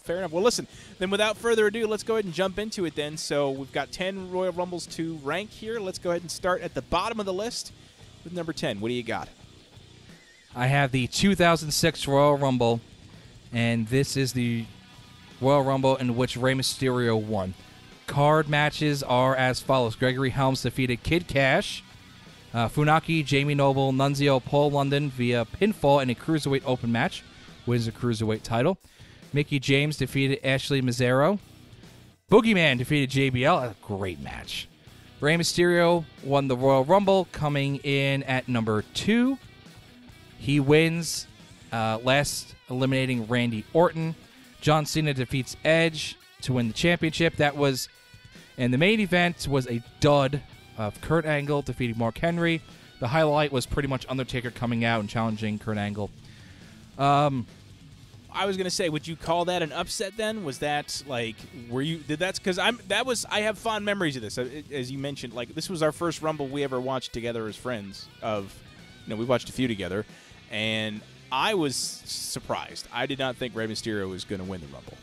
Fair enough. Well, listen, then without further ado, let's go ahead and jump into it then. So we've got 10 Royal Rumbles to rank here. Let's go ahead and start at the bottom of the list with number 10. What do you got? I have the 2006 Royal Rumble, and this is the Royal Rumble in which Rey Mysterio won. Card matches are as follows. Gregory Helms defeated Kid Cash. Funaki, Jamie Noble, Nunzio, Paul London via pinfall in a Cruiserweight open match. Wins the Cruiserweight title. Mickey James defeated Ashley Mazzaro. Boogeyman defeated JBL. A great match. Rey Mysterio won the Royal Rumble, coming in at number 2. He wins, last eliminating Randy Orton. John Cena defeats Edge to win the championship. And the main event was a dud of Kurt Angle defeating Mark Henry. The highlight was pretty much Undertaker coming out and challenging Kurt Angle. I was gonna say, would you call that an upset? Then was that like, because I have fond memories of this. As you mentioned, like this was our first Rumble we ever watched together as friends. We watched a few together, and I was surprised. I did not think Rey Mysterio was going to win the Rumble.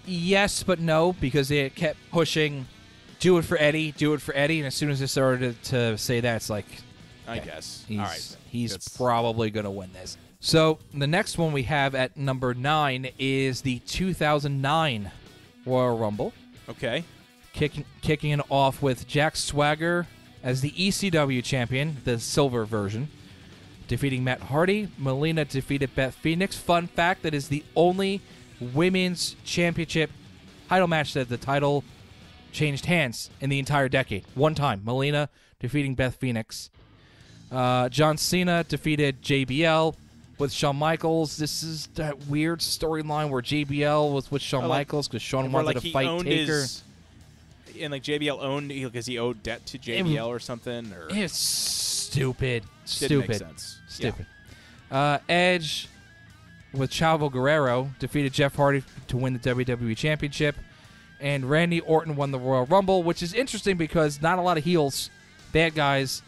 Yes, but no, because they kept pushing, do it for Eddie, and as soon as they started to say that, it's like, I guess. All right, he's probably going to win this. So the next one we have at number 9 is the 2009 Royal Rumble. Okay. Kicking it off with Jack Swagger as the ECW champion, the silver version, defeating Matt Hardy. Melina defeated Beth Phoenix. Fun fact, that is the only women's championship title match that the title changed hands in the entire decade. One time, Melina defeating Beth Phoenix. John Cena defeated JBL with Shawn Michaels. This is that weird storyline where JBL was with Shawn Michaels because Shawn wanted to fight Taker. And like JBL owned because he owed debt to JBL or something. Or it's stupid. Didn't make sense. Stupid. Yeah. Edge with Chavo Guerrero defeated Jeff Hardy to win the WWE Championship. And Randy Orton won the Royal Rumble, which is interesting because not a lot of heels, bad guys,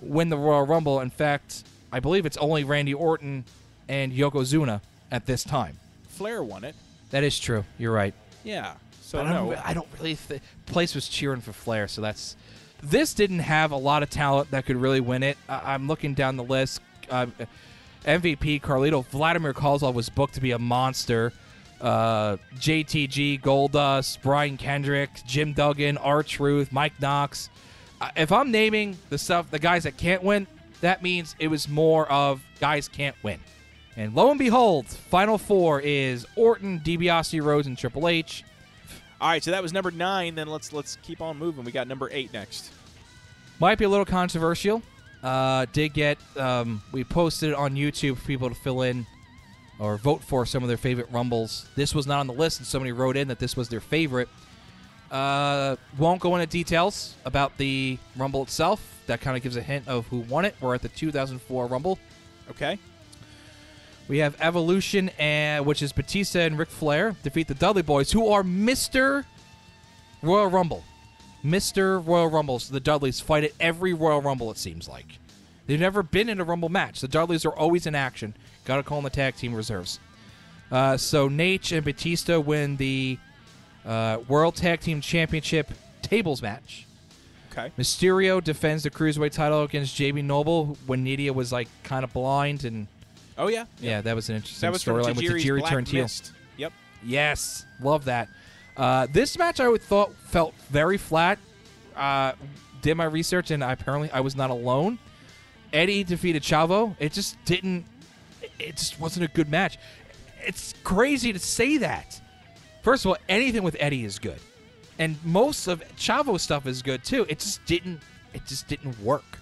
win the Royal Rumble. In fact, I believe it's only Randy Orton and Yokozuna at this time. Flair won it. That is true. You're right. Yeah. So I don't really think place was cheering for Flair, so that's. This didn't have a lot of talent that could really win it. I'm looking down the list. MVP Carlito Vladimir Kozlov was booked to be a monster. JTG, Goldust, Brian Kendrick, Jim Duggan, R-Truth, Mike Knox. If I'm naming the guys that can't win, that means it was more of guys can't win. And lo and behold, Final Four is Orton, DiBiase, Rhodes, and Triple H. All right, so that was number 9. Then let's keep on moving. We got number 8 next. Might be a little controversial. Did get we posted it on YouTube for people to fill in or vote for some of their favorite Rumbles. This was not on the list, and somebody wrote in that this was their favorite. Won't go into details about the Rumble itself. That kind of gives a hint of who won it. We're at the 2004 Rumble. Okay. We have Evolution, which is Batista and Ric Flair, defeat the Dudley Boys, who are Mr. Royal Rumble. Mr. Royal Rumbles. The Dudleys fight at every Royal Rumble, it seems like. They've never been in a Rumble match. The Dudleys are always in action. Got to call them the tag team reserves. So Nate and Batista win the World Tag Team Championship tables match. Okay. Mysterio defends the Cruiserweight title against JB Noble when Nidia was like kind of blind and. Oh yeah. Yeah, that was an interesting storyline with Tajiri turned heel. Yep. Yes, love that. This match I thought felt very flat. Did my research and apparently I was not alone. Eddie defeated Chavo. It just wasn't a good match. It's crazy to say that. First of all, anything with Eddie is good. And most of Chavo's stuff is good too. It just didn't work.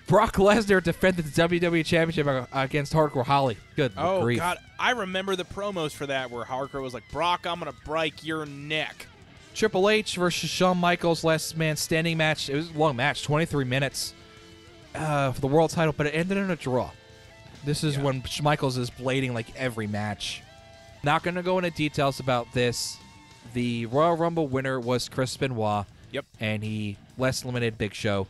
Brock Lesnar defended the WWE Championship against Hardcore Holly. Good grief. God, I remember the promos for that where Hardcore was like, Brock, I'm going to break your neck. Triple H versus Shawn Michaels, last man standing match. It was a long match, 23 minutes for the world title, but it ended in a draw. This is when Michaels is blading like every match. Not going to go into details about this. The Royal Rumble winner was Chris Benoit. Yep. And he less limited Big Show.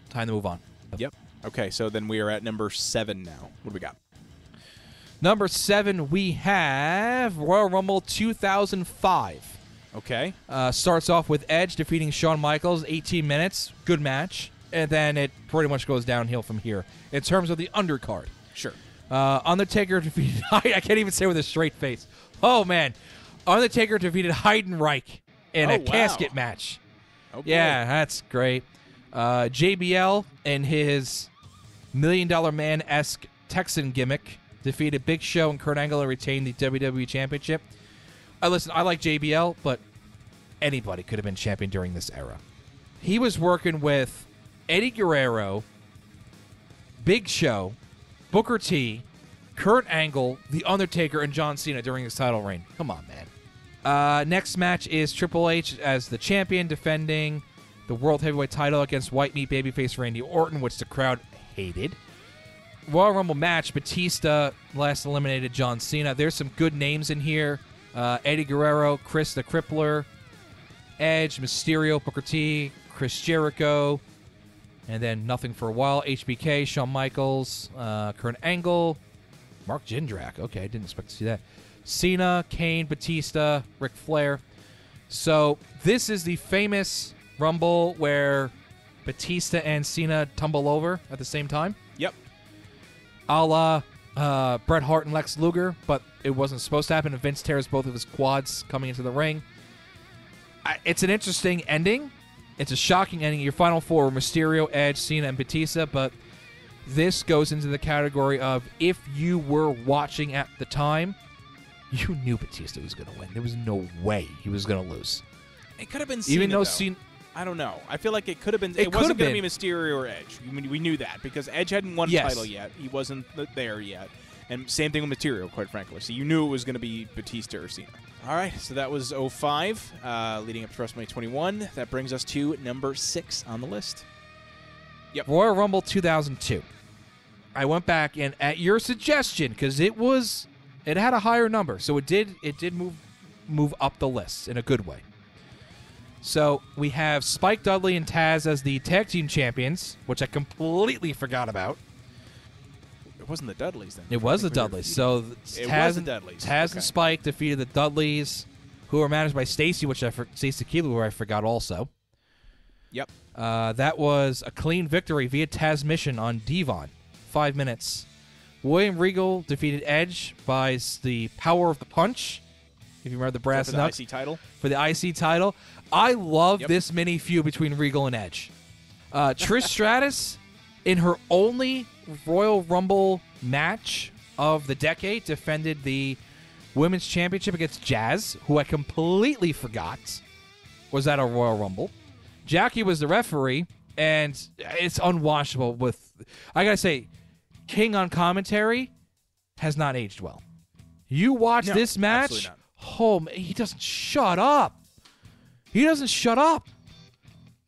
Time to move on. Yep. Okay, so then we are at number 7 now. What do we got? Number 7, we have Royal Rumble 2005. Okay. Starts off with Edge defeating Shawn Michaels, 18 minutes, good match, and then it pretty much goes downhill from here in terms of the undercard. Sure. Undertaker defeated. I can't even say with a straight face. Oh man, Undertaker defeated Heidenreich in a casket match. Oh, yeah, that's great. JBL and his $1 Million Man-esque Texan gimmick defeated Big Show and Kurt Angle and retained the WWE Championship. Listen, I like JBL, but anybody could have been champion during this era. He was working with Eddie Guerrero, Big Show, Booker T, Kurt Angle, The Undertaker, and John Cena during his title reign. Come on, man. Next match is Triple H as the champion defending the World Heavyweight title against White Meat Babyface Randy Orton, which the crowd hated. Royal Rumble match, Batista last eliminated John Cena. There's some good names in here. Eddie Guerrero, Chris the Crippler, Edge, Mysterio, Booker T, Chris Jericho, and then nothing for a while. HBK, Shawn Michaels, Kurt Angle, Mark Jindrak. Okay, I didn't expect to see that. Cena, Kane, Batista, Ric Flair. So this is the famous Rumble where Batista and Cena tumble over at the same time. Yep. A la Bret Hart and Lex Luger, but it wasn't supposed to happen. And Vince tears both of his quads coming into the ring. It's an interesting ending. It's a shocking ending. Your final four were Mysterio, Edge, Cena, and Batista, but this goes into the category of if you were watching at the time, you knew Batista was going to win. There was no way he was going to lose. It could have been Cena, even though though. Cena. I don't know. I feel like it could have been. It wasn't could going have to be Mysterio or Edge. We knew that because Edge hadn't won a Yes. title yet. He wasn't there yet. And same thing with Mysterio, quite frankly. So you knew it was going to be Batista or Cena. All right, so that was 05, leading up to WrestleMania 21. That brings us to number 6 on the list. Yep. Royal Rumble 2002. I went back and at your suggestion, because it had a higher number, so it did move up the list in a good way. So we have Spike Dudley and Taz as the tag team champions, which I completely forgot about. It wasn't the Dudleys then. It was the Dudleys. So It Taz was the and Dudleys. Taz Okay. and Spike defeated the Dudleys, who were managed by Stacy, Stacy Keibler, who I forgot also. Yep. That was a clean victory via Taz mission on Devon. 5 minutes. William Regal defeated Edge by the power of the punch. If you remember the brass For the knucks. IC title. For the IC title. I love Yep. this mini feud between Regal and Edge. Trish Stratus, in her only Royal Rumble match of the decade, defended the Women's Championship against Jazz, who I completely forgot was at a Royal Rumble. Jackie was the referee, and it's unwatchable with... I gotta say, King on commentary has not aged well. You watch No, this match, absolutely not. oh, man, he doesn't shut up. He doesn't shut up.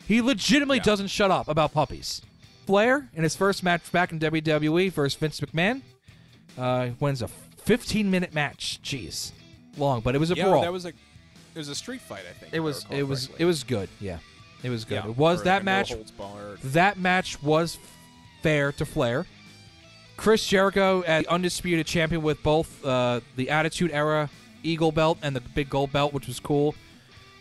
He legitimately doesn't shut up about puppies. Flair, in his first match back in WWE versus Vince McMahon, wins a 15-minute match. Jeez, long, but it was a brawl. It was a street fight, I think. It was good. Yeah, it was good. Yeah, It was or that like a no match. holds barred. That match was fair to Flair. Chris Jericho, as the undisputed champion with both the Attitude Era Eagle belt and the big gold belt, which was cool,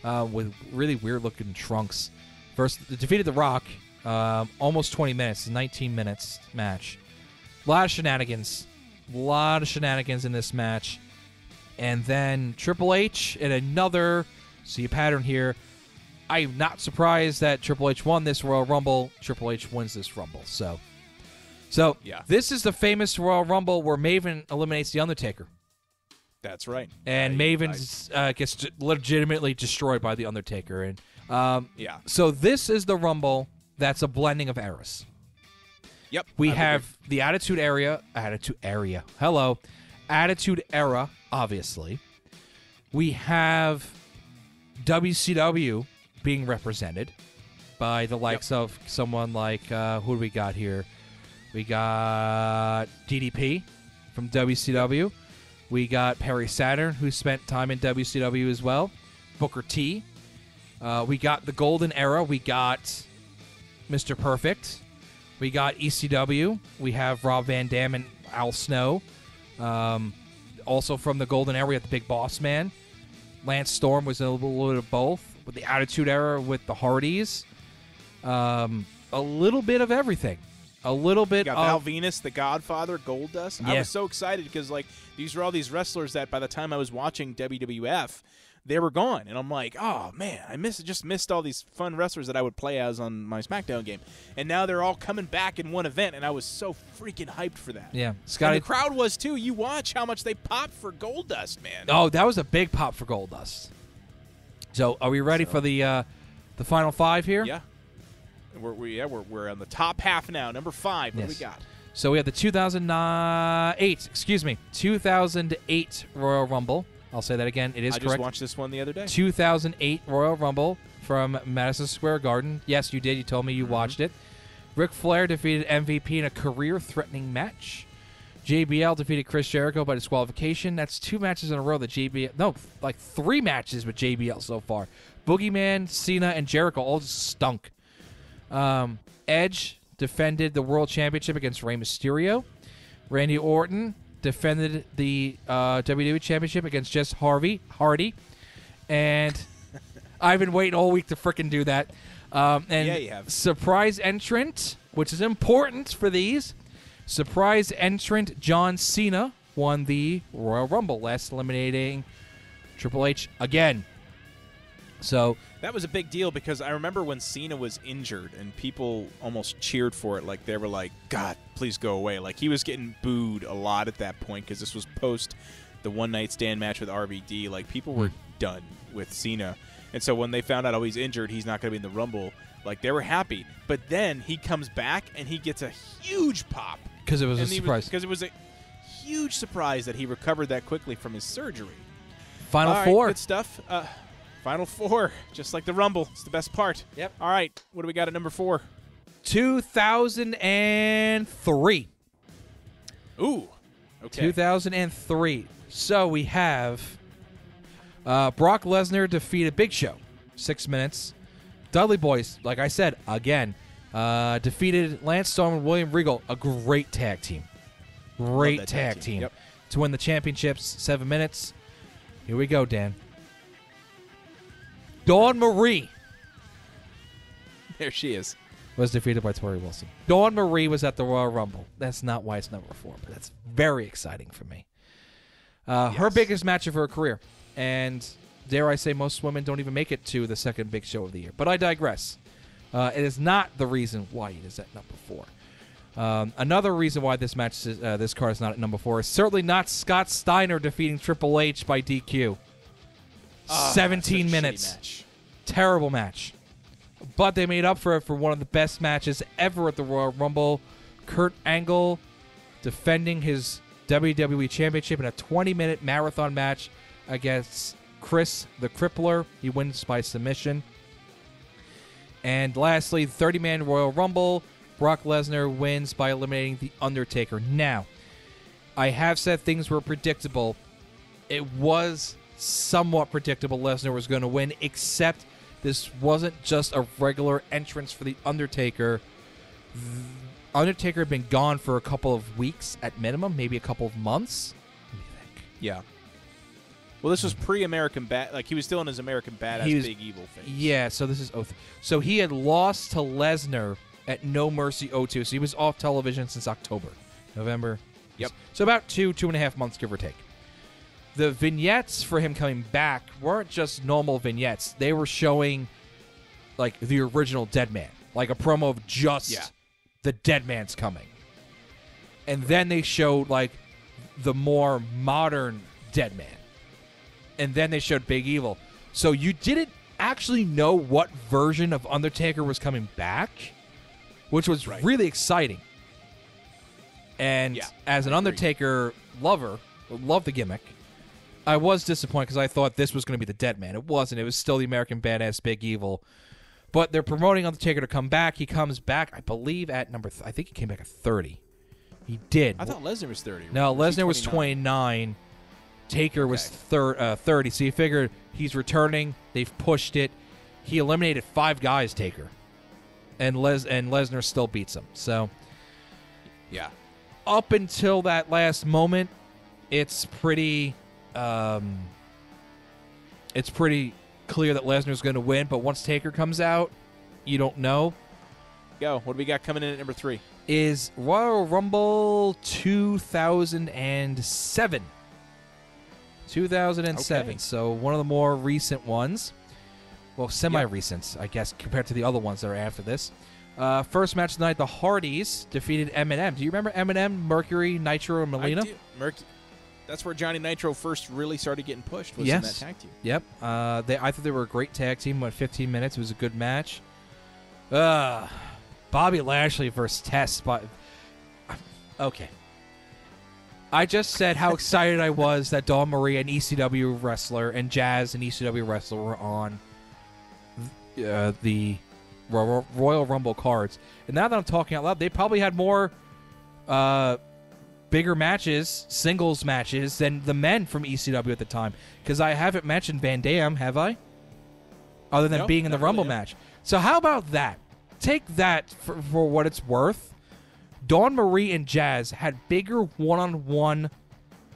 with really weird-looking trunks. Defeated The Rock, almost 20 minutes, 19 minutes match. A lot of shenanigans in this match. And then Triple H in another, see a pattern here. I'm not surprised that Triple H won this Royal Rumble. Triple H wins this Rumble. So Yeah. This is the famous Royal Rumble where Maven eliminates The Undertaker. That's right. And Maven gets legitimately destroyed by The Undertaker. And yeah. so this is the Rumble that's a blending of eras. Yep. We I would have the Attitude Era. Attitude Era, obviously. We have WCW being represented by the likes of someone like, who do we got here? We got DDP from WCW. We got Perry Saturn, who spent time in WCW as well. Booker T. We got the Golden Era. We got Mr. Perfect. We got ECW. We have Rob Van Dam and Al Snow. Also from the Golden Era, we had the Big Boss Man. Lance Storm was a little bit of both. With the Attitude Era with the Hardys. A little bit of everything. A little bit got of Val Venus, The Godfather, Goldust. Yeah. I was so excited because like these were all these wrestlers that by the time I was watching WWF, they were gone, and I'm like, oh man, I just missed all these fun wrestlers that I would play as on my SmackDown game, and now they're all coming back in one event, and I was so freaking hyped for that. Yeah, And Scotty. the crowd was too. You watch how much they popped for Goldust, man. Oh, that was a big pop for Goldust. So, are we ready for the final 5 here? Yeah. We're on the top half now. Number 5. What do we got? So we have the 2008 Royal Rumble. I'll say that again. It is I correct. just watched this one the other day. 2008 Royal Rumble from Madison Square Garden. Yes, you did. You told me you watched it. Ric Flair defeated MVP in a career-threatening match. JBL defeated Chris Jericho by disqualification. That's 2 matches in a row that JBL... No, like 3 matches with JBL so far. Boogeyman, Cena, and Jericho all just stunk. Edge defended the World Championship against Rey Mysterio. Randy Orton defended the WWE Championship against Jeff Hardy. And I've been waiting all week to frickin' do that. And Yeah, you have. surprise entrant, which is important for these. Surprise entrant John Cena won the Royal Rumble, last eliminating Triple H again. So That was a big deal because I remember when Cena was injured and people almost cheered for it. Like, they were like, God, please go away. Like, he was getting booed a lot at that point because this was post the one-night stand match with RVD. Like, people were done with Cena. And so when they found out, oh, he's injured, he's not going to be in the Rumble, like, they were happy. But then he comes back and he gets a huge pop. because it was a And he surprise. Because it was a huge surprise that he recovered that quickly from his surgery. Final All right, 4. good stuff. Final 4, just like the Rumble. It's the best part. Yep. All right, what do we got at number 4? 2003. Ooh. Okay. 2003. So we have Brock Lesnar defeated Big Show. 6 minutes. Dudley Boys, like I said, again, defeated Lance Storm and William Regal. A great tag team. Great that tag team. Yep. To win the championships, 7 minutes. Here we go, Dan. Dawn Marie There she is. was defeated by Tori Wilson. Dawn Marie was at the Royal Rumble. That's not why it's number 4, but that's very exciting for me. Her biggest match of her career. And dare I say, most women don't even make it to the second big show of the year. But I digress. It is not the reason why it is at number 4. Another reason why this match, this card is not at number 4 is certainly not Scott Steiner defeating Triple H by DQ. 17 Such a minutes. shitty match. Terrible match. But they made up for it for one of the best matches ever at the Royal Rumble. Kurt Angle defending his WWE Championship in a 20-minute marathon match against Chris the Crippler. He wins by submission. And lastly, the 30-man Royal Rumble. Brock Lesnar wins by eliminating The Undertaker. Now, I have said things were predictable. It was somewhat predictable Lesnar was going to win, except this wasn't just a regular entrance for The Undertaker. Undertaker had been gone for a couple of weeks at minimum, maybe a couple of months. What do you think? Yeah. Well, this was pre-American Bad. Like, he was still in his American Badass He was- Big Evil phase. Yeah, so this is so he had lost to Lesnar at No Mercy 02, so he was off television since October, November. Yep. So about 2.5 months, give or take. The vignettes for him coming back weren't just normal vignettes. They were showing, like, the original Dead Man. Like a promo of just the Dead Man's coming. And then they showed, like, the more modern Dead Man. And then they showed Big Evil. So you didn't actually know what version of Undertaker was coming back, which was really exciting. And as an Undertaker lover, love the gimmick. I was disappointed because I thought this was going to be the Dead Man. It wasn't. It was still the American Badass Big Evil. But they're promoting Undertaker to come back. He comes back, I believe, at number... I think he came back at 30. He did. I thought Lesnar was 30. No, Or he Lesnar was 29. Taker was 30. So you figure he's returning. They've pushed it. He eliminated 5 guys, Taker. And Lesnar still beats him. So Yeah. up until that last moment, it's pretty clear that Lesnar's going to win, but once Taker comes out, you don't know. Go. What do we got coming in at number 3? Is Royal Rumble 2007. 2007. Okay. So one of the more recent ones. Well, semi-recent, I guess, compared to the other ones that are after this. First match tonight, the Hardys defeated M&M. Do you remember M&M, Mercury, Nitro, and Melina? I do. That's where Johnny Nitro first really started getting pushed, was Yes. in that tag team. Yep. I thought they were a great tag team. Went 15 minutes. It was a good match. Bobby Lashley versus Test. Okay. I just said how excited I was that Dawn Marie, an ECW wrestler, and Jazz, an ECW wrestler, were on the Royal Rumble cards. And now that I'm talking out loud, they probably had more bigger matches, singles matches, than the men from ECW at the time. Because I haven't mentioned Van Dam, have I? Other than Nope, being in the not Rumble really. match. So how about that? Take that for what it's worth. Dawn Marie and Jazz had bigger one-on-one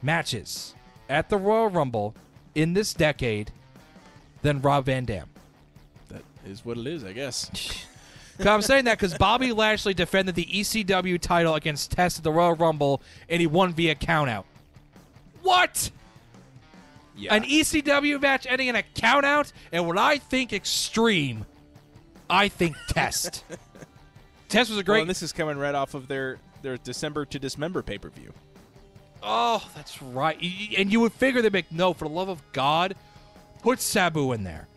matches at the Royal Rumble in this decade than Rob Van Dam. That is what it is, I guess. 'Cause I'm saying that because Bobby Lashley defended the ECW title against Test at the Royal Rumble, and he won via countout. What? Yeah. An ECW match ending in a countout? And when I think extreme, I think Test. Test was a Well, great... and this is coming right off of their December to Dismember pay-per-view. Oh, that's right. And you would figure they'd make, no, for the love of God, put Sabu in there.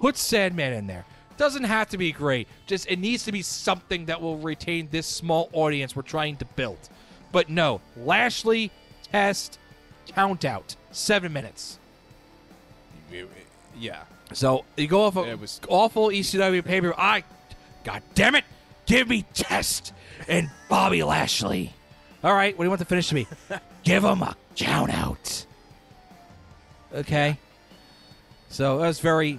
Put Sandman in there. Doesn't have to be great. Just it needs to be something that will retain this small audience we're trying to build. But no, Lashley, Test, count out. 7 minutes. Yeah. So you go off It of was- awful ECW pay-per-view. God damn it, give me Test and Bobby Lashley. All right, what do you want to finish to me? Give him a count out. Okay. So that was very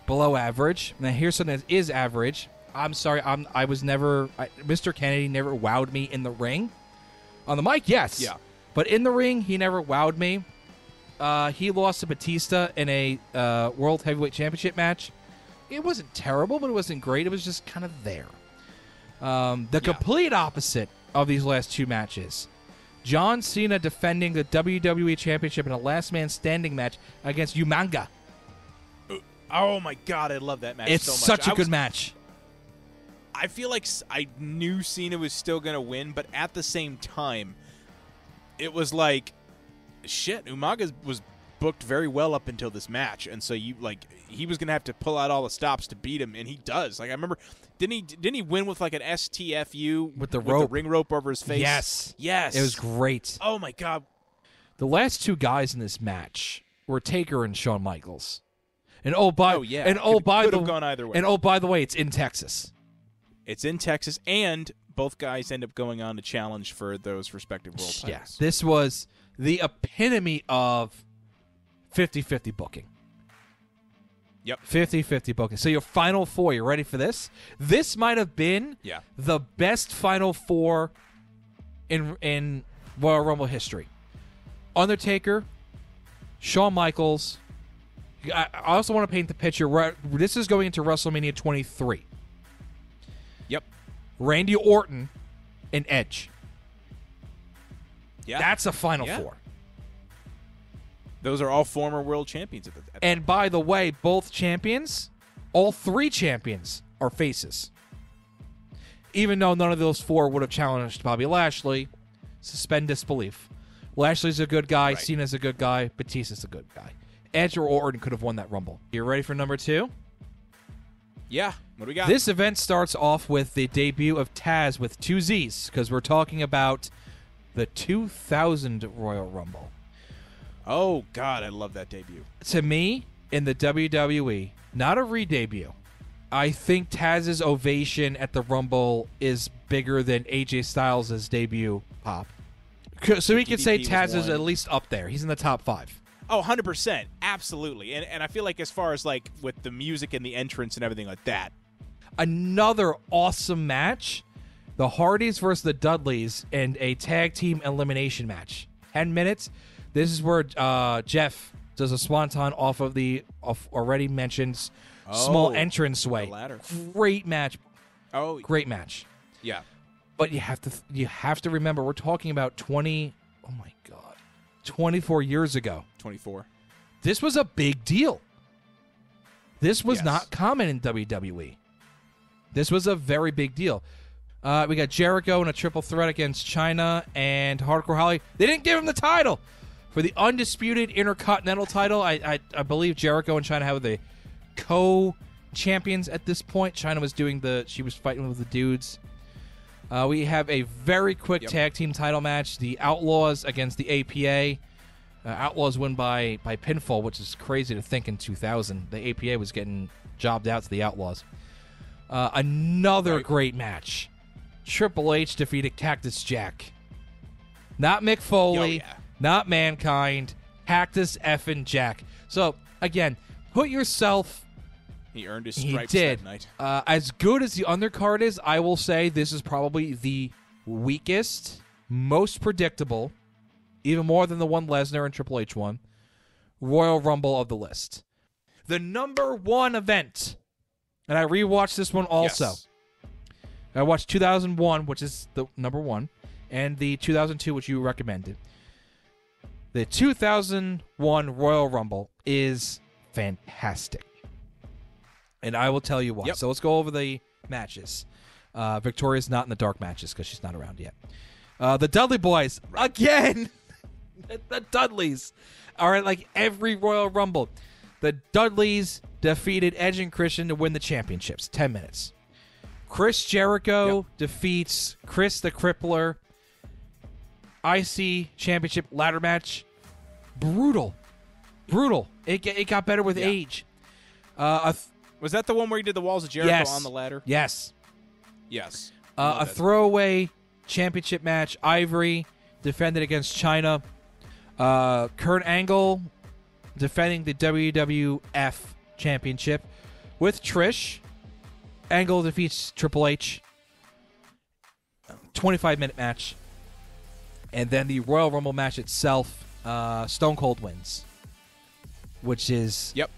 below average. Now here's something that is average. I'm sorry, Mr. Kennedy never wowed me in the ring. On the mic, yes. Yeah. But in the ring, he never wowed me. He lost to Batista in a World Heavyweight Championship match. It wasn't terrible, but it wasn't great. It was just kind of there. The complete opposite of these last two matches. John Cena defending the WWE Championship in a last man standing match against Umanga. Oh, my God, I love that match It's so much. such a good match. I feel like I knew Cena was still going to win, but at the same time, it was like, shit, Umaga was booked very well up until this match, and so he was going to have to pull out all the stops to beat him, and he does. Like, I remember, didn't he win with like an STFU With the rope. ring rope over his face? Yes. It was great. Oh my God. The last two guys in this match were Taker and Shawn Michaels. And Could've by gone either way. And by the way, it's in Texas. It's in Texas, and both guys end up going on to challenge for those respective world titles. Yes. This was the epitome of 50-50 booking. Yep. 50-50 booking. So your Final Four, you ready for this? This might have been Yeah. the best Final Four in Royal Rumble history. Undertaker, Shawn Michaels. I also want to paint the picture. This is going into WrestleMania 23. Yep. Randy Orton and Edge. Yeah. That's a Final Yeah. Four. Those are all former world champions. And by the way, both champions, all three champions, are faces. Even though none of those four would have challenged Bobby Lashley, suspend disbelief. Lashley's a good guy, Right. Cena's a good guy, Batista's a good guy. Edge or Orton could have won that Rumble. You ready for number 2? Yeah. What do we got? This event starts off with the debut of Taz with 2 Z's, because we're talking about the 2000 Royal Rumble. Oh, God, I love that debut. To me, in the WWE, not a re-debut. I think Taz's ovation at the Rumble is bigger than AJ Styles' debut pop. So we could say DDP was Taz is one. at least up there. He's in the top 5. Oh, 100%. Absolutely. And I feel like as far as like with the music and the entrance and everything like that. Another awesome match. The Hardys versus the Dudleys in a tag team elimination match. 10 minutes. This is where Jeff does a swanton off of the already mentioned small entranceway. The ladder. Great match. Oh, Great match. yeah. But you have to remember, we're talking about 24 years ago. 24. This was a big deal. This was Yes. not common in WWE. This was a very big deal. We got Jericho in a triple threat against China and Hardcore Holly. They didn't give him the title. For the undisputed Intercontinental title, I believe Jericho and China have the co-champions at this point. China was she was fighting with the dudes. We have a very quick tag team title match. The Outlaws against the APA. Outlaws win by pinfall, which is crazy to think in 2000. The APA was getting jobbed out to the Outlaws. Another great match. Triple H defeated Cactus Jack. Not Mick Foley, not Mankind, Cactus effing Jack. So, again, put yourself... He earned his stripes that night. As good as the undercard is, I will say this is probably the weakest, most predictable, even more than the one Lesnar and Triple H won, Royal Rumble of the list. The number one event, and I rewatched this one also. Yes. I watched 2001, which is the number one, and the 2002, which you recommended. The 2001 Royal Rumble is fantastic. And I will tell you why. Yep. So let's go over the matches. Victoria's not in the dark matches because she's not around yet. The Dudley Boys, again! The Dudleys are at like every Royal Rumble. The Dudleys defeated Edge and Christian to win the championships. 10 minutes. Chris Jericho defeats Chris the Crippler. IC Championship ladder match. Brutal. It got better with age. Was that the one where he did the walls of Jericho on the ladder? Yes. Yes. A throwaway championship match. Ivory defended against China. Kurt Angle defending the WWF Championship with Trish. Angle defeats Triple H. 25-minute match. And then the Royal Rumble match itself, Stone Cold wins. Which is... Yep.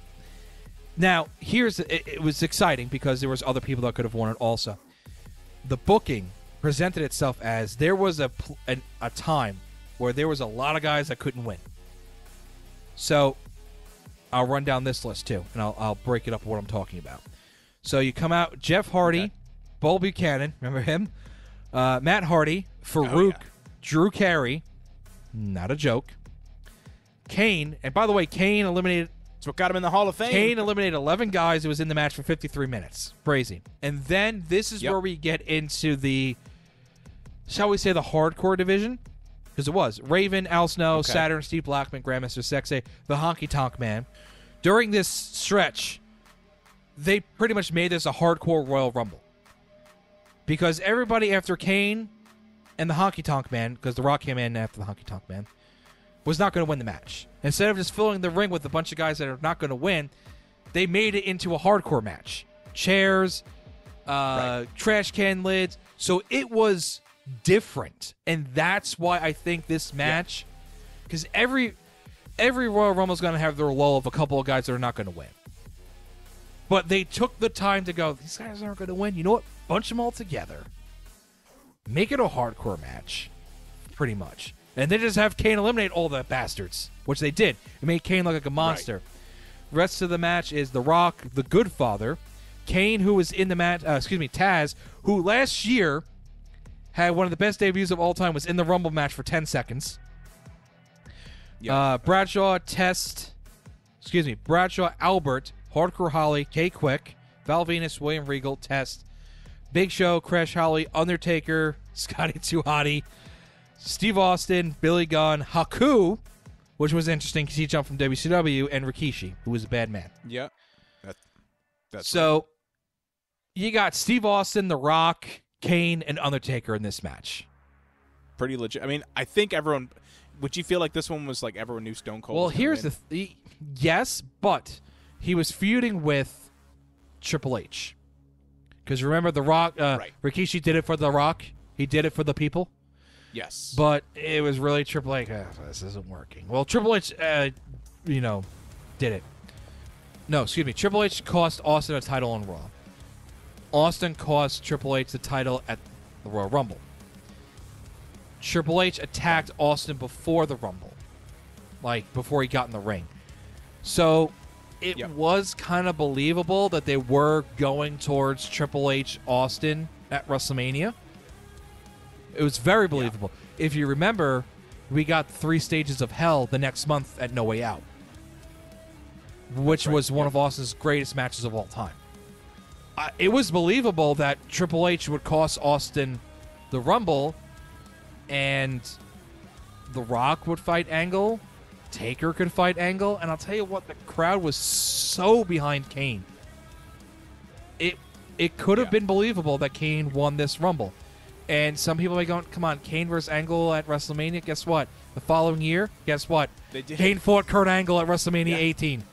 Now, it was exciting because there was other people that could have won it also. The booking presented itself as there was a time where there was a lot of guys that couldn't win. So, I'll run down this list too, and I'll break it up what I'm talking about. So you come out, Jeff Hardy, Bull Buchanan, remember him? Matt Hardy, Farouk, Drew Carey, not a joke. Kane, and by the way, Kane eliminated... That's what got him in the Hall of Fame. Kane eliminated 11 guys who was in the match for 53 minutes. Crazy. And then this is where we get into the, shall we say, the hardcore division? Because it was. Raven, Al Snow, Saturn, Steve Blackman, Grandmaster Sexay, the Honky Tonk Man. During this stretch, they pretty much made this a hardcore Royal Rumble. Because everybody after Kane and the Honky Tonk Man, because The Rock came in after the Honky Tonk Man, was not going to win the match. Instead of just filling the ring with a bunch of guys that are not going to win, they made it into a hardcore match. Chairs, trash can lids. So it was different. And that's why I think this match, because every Royal Rumble is going to have their lull of a couple of guys that are not going to win. But they took the time to go, these guys aren't going to win. You know what? Bunch them all together. Make it a hardcore match. Pretty much. And then just have Kane eliminate all the bastards, which they did. It made Kane look like a monster. Right. Rest of the match is The Rock, the Good Father, Kane, who was in the match, Taz, who last year had one of the best debuts of all time, was in the Rumble match for 10 seconds. Yep. Bradshaw, Albert, Hardcore Holly, K-Quick, Val Venus, William Regal, Test, Big Show, Crash Holly, Undertaker, Scotty 2 Hotty, Steve Austin, Billy Gunn, Haku, which was interesting because he jumped from WCW, and Rikishi, who was a bad man. Yeah. That's so, right. You got Steve Austin, The Rock, Kane, and Undertaker in this match. Pretty legit. I mean, I think everyone... Would you feel like this one was like everyone knew Stone Cold? Well, here's the yes, but he was feuding with Triple H. Because remember, The Rock, Rikishi did it for The Rock. He did it for the people. Yes. But it was really Triple H. This isn't working. Well, Triple H, did it. No, excuse me. Triple H cost Austin a title on Raw. Austin cost Triple H the title at the Royal Rumble. Triple H attacked Austin before the Rumble, like before he got in the ring. So it was kind of believable that they were going towards Triple H Austin at WrestleMania. It was very believable. If you remember, we got 3 Stages of Hell the next month at No Way Out, which was one of Austin's greatest matches of all time. It was believable that Triple H would cost Austin the Rumble, and The Rock would fight Angle, Taker could fight Angle, and I'll tell you what, the crowd was so behind Kane. It could have been believable that Kane won this Rumble. And some people may go, come on, Kane versus Angle at WrestleMania. Guess what? The following year, guess what? They did. Kane fought Kurt Angle at WrestleMania 18.